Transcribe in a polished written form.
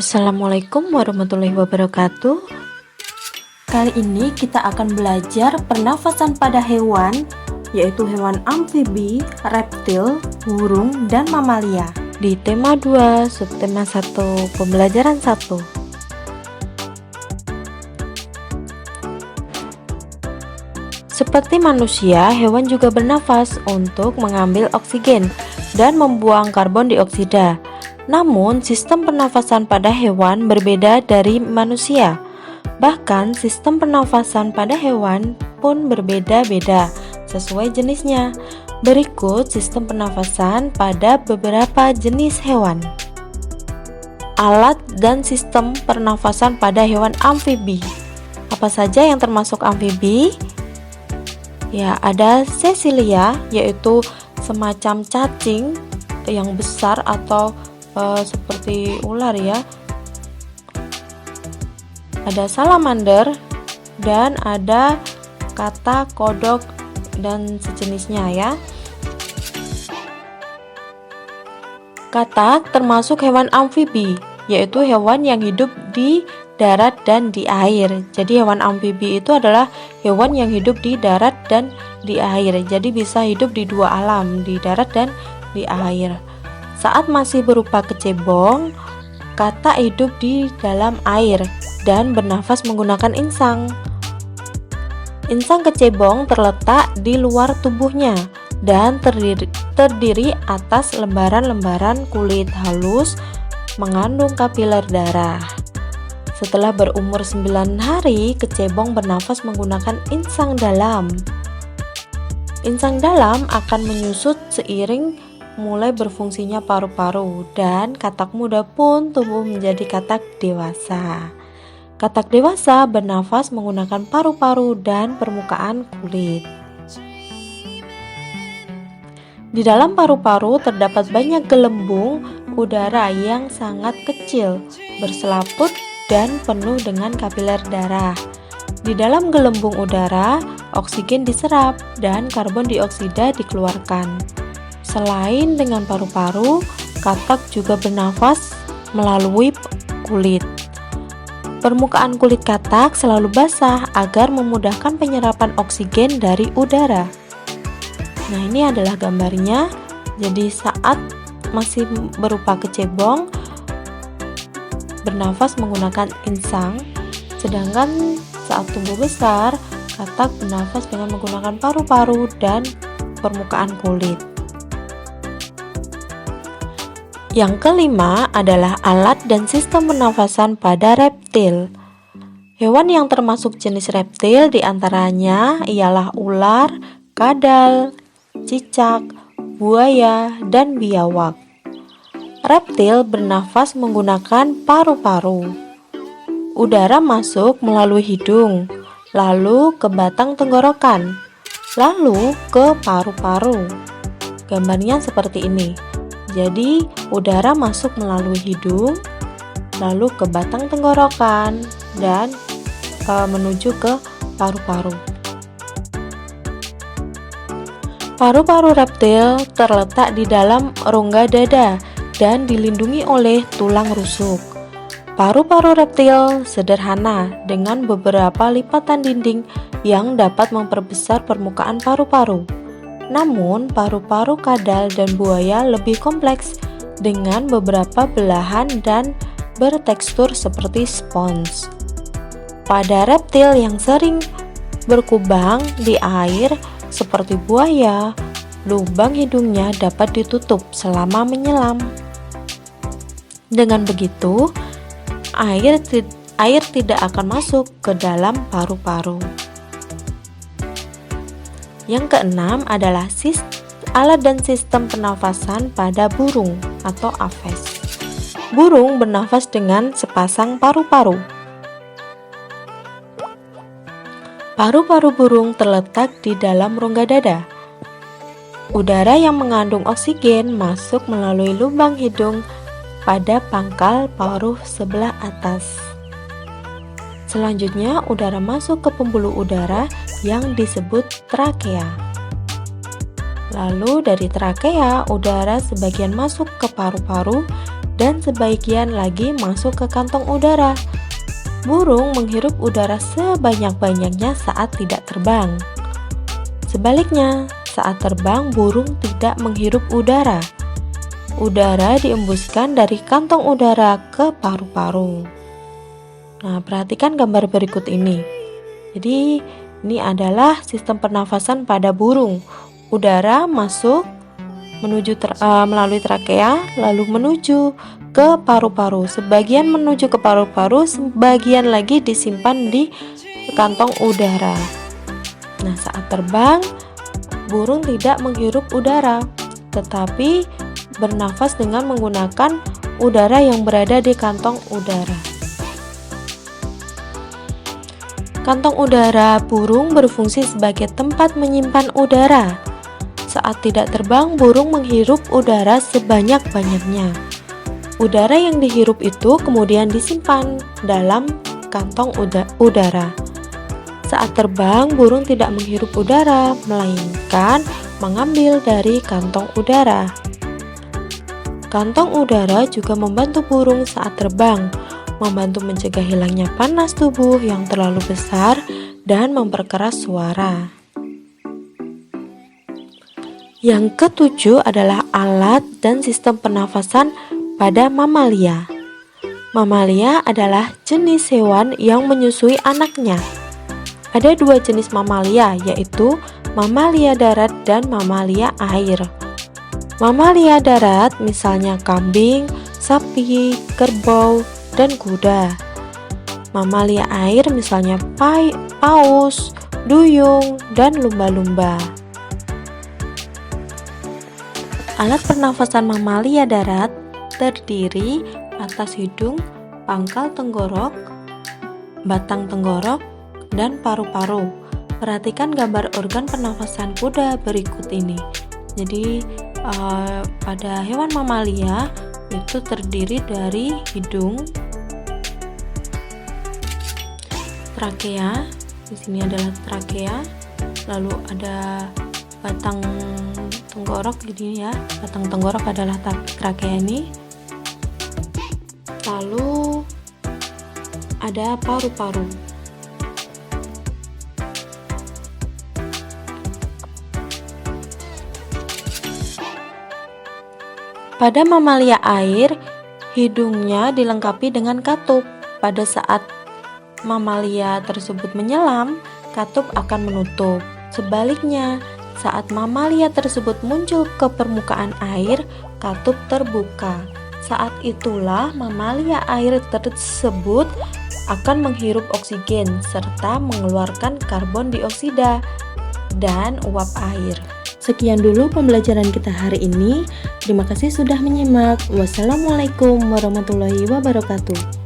Assalamualaikum warahmatullahi wabarakatuh. Kali ini kita akan belajar pernafasan pada hewan, yaitu hewan amfibi, reptil, burung, dan mamalia. Di tema 2, subtema 1, pembelajaran 1. Seperti manusia, hewan juga bernafas untuk mengambil oksigen dan membuang karbon dioksida. Namun, sistem pernafasan pada hewan berbeda dari manusia. Bahkan, sistem pernafasan pada hewan pun berbeda-beda sesuai jenisnya. Berikut sistem pernafasan pada beberapa jenis hewan. Alat dan sistem pernafasan pada hewan amfibi. Apa saja yang termasuk amfibi? Ya, ada sesilia, yaitu semacam cacing yang besar atau seperti ular ya. Ada salamander dan ada katak, kodok dan sejenisnya ya. Katak termasuk hewan amfibi, yaitu hewan yang hidup di darat dan di air. Jadi hewan amfibi itu adalah hewan yang hidup di darat dan di air. Jadi bisa hidup di dua alam, di darat dan di air. Saat masih berupa kecebong, katak hidup di dalam air dan bernafas menggunakan insang. Insang kecebong terletak di luar tubuhnya dan terdiri atas lembaran-lembaran kulit halus mengandung kapiler darah. Setelah berumur 9 hari, kecebong bernafas menggunakan insang dalam. Insang dalam akan menyusut seiring mulai berfungsinya paru-paru, dan katak muda pun tumbuh menjadi katak dewasa. Katak dewasa bernafas menggunakan paru-paru dan permukaan kulit. Di dalam paru-paru terdapat banyak gelembung udara yang sangat kecil, berselaput dan penuh dengan kapiler darah. Di dalam gelembung udara, oksigen diserap dan karbon dioksida dikeluarkan. Selain dengan paru-paru, katak juga bernafas melalui kulit. Permukaan kulit katak selalu basah agar memudahkan penyerapan oksigen dari udara. Nah, ini adalah gambarnya. Jadi saat masih berupa kecebong, bernafas menggunakan insang, sedangkan saat tumbuh besar, katak bernafas dengan menggunakan paru-paru dan permukaan kulit. Yang kelima adalah alat dan sistem pernafasan pada reptil. Hewan yang termasuk jenis reptil diantaranya ialah ular, kadal, cicak, buaya, dan biawak. Reptil bernafas menggunakan paru-paru. Udara masuk melalui hidung, lalu ke batang tenggorokan, lalu ke paru-paru. Gambarnya seperti ini. Jadi, udara masuk melalui hidung, lalu ke batang tenggorokan, dan menuju ke paru-paru. Paru-paru reptil terletak di dalam rongga dada dan dilindungi oleh tulang rusuk. Paru-paru reptil sederhana dengan beberapa lipatan dinding yang dapat memperbesar permukaan paru-paru. Namun, paru-paru kadal dan buaya lebih kompleks dengan beberapa belahan dan bertekstur seperti spons. Pada reptil yang sering berkubang di air seperti buaya, lubang hidungnya dapat ditutup selama menyelam. Dengan begitu, air tidak akan masuk ke dalam paru-paru. Yang keenam adalah alat dan sistem pernafasan pada burung atau aves. Burung bernafas dengan sepasang paru-paru. Paru-paru burung terletak di dalam rongga dada. Udara yang mengandung oksigen masuk melalui lubang hidung pada pangkal paruh sebelah atas. Selanjutnya, udara masuk ke pembuluh udara yang disebut trakea. Lalu dari trakea, udara sebagian masuk ke paru-paru dan sebagian lagi masuk ke kantong udara. Burung menghirup udara sebanyak-banyaknya saat tidak terbang. Sebaliknya, saat terbang burung tidak menghirup udara. Udara diembuskan dari kantong udara ke paru-paru. Nah, perhatikan gambar berikut ini. Jadi, ini adalah sistem pernafasan pada burung. Udara masuk melalui trakea, lalu menuju ke paru-paru. Sebagian menuju ke paru-paru, sebagian lagi disimpan di kantong udara. Nah, saat terbang, burung tidak menghirup udara, tetapi bernafas dengan menggunakan udara yang berada di kantong udara. Kantong udara burung berfungsi sebagai tempat menyimpan udara. Saat tidak terbang, burung menghirup udara sebanyak-banyaknya. Udara yang dihirup itu kemudian disimpan dalam kantong udara. Saat terbang, burung tidak menghirup udara, melainkan mengambil dari kantong udara. Kantong udara juga membantu burung saat terbang, membantu mencegah hilangnya panas tubuh yang terlalu besar dan memperkeras suara. Yang ketujuh adalah alat dan sistem pernafasan pada mamalia. Mamalia adalah jenis hewan yang menyusui anaknya. Ada dua jenis mamalia, yaitu mamalia darat dan mamalia air. Mamalia darat misalnya kambing, sapi, kerbau, dan kuda. Mamalia air misalnya paus, duyung, dan lumba-lumba. Alat pernafasan mamalia darat terdiri atas hidung, pangkal tenggorok, batang tenggorok, dan paru-paru. Perhatikan gambar organ pernafasan kuda berikut ini. Jadi pada hewan mamalia itu terdiri dari hidung, trakea. Di sini adalah trakea. Lalu ada batang tenggorok gini ya. Batang tenggorok adalah trakea ini. Lalu ada paru-paru. Pada mamalia air, hidungnya dilengkapi dengan katup. Pada saat mamalia tersebut menyelam, katup akan menutup. Sebaliknya, saat mamalia tersebut muncul ke permukaan air, katup terbuka. Saat itulah mamalia air tersebut akan menghirup oksigen serta mengeluarkan karbon dioksida dan uap air. Sekian dulu pembelajaran kita hari ini. Terima kasih sudah menyimak. Wassalamualaikum warahmatullahi wabarakatuh.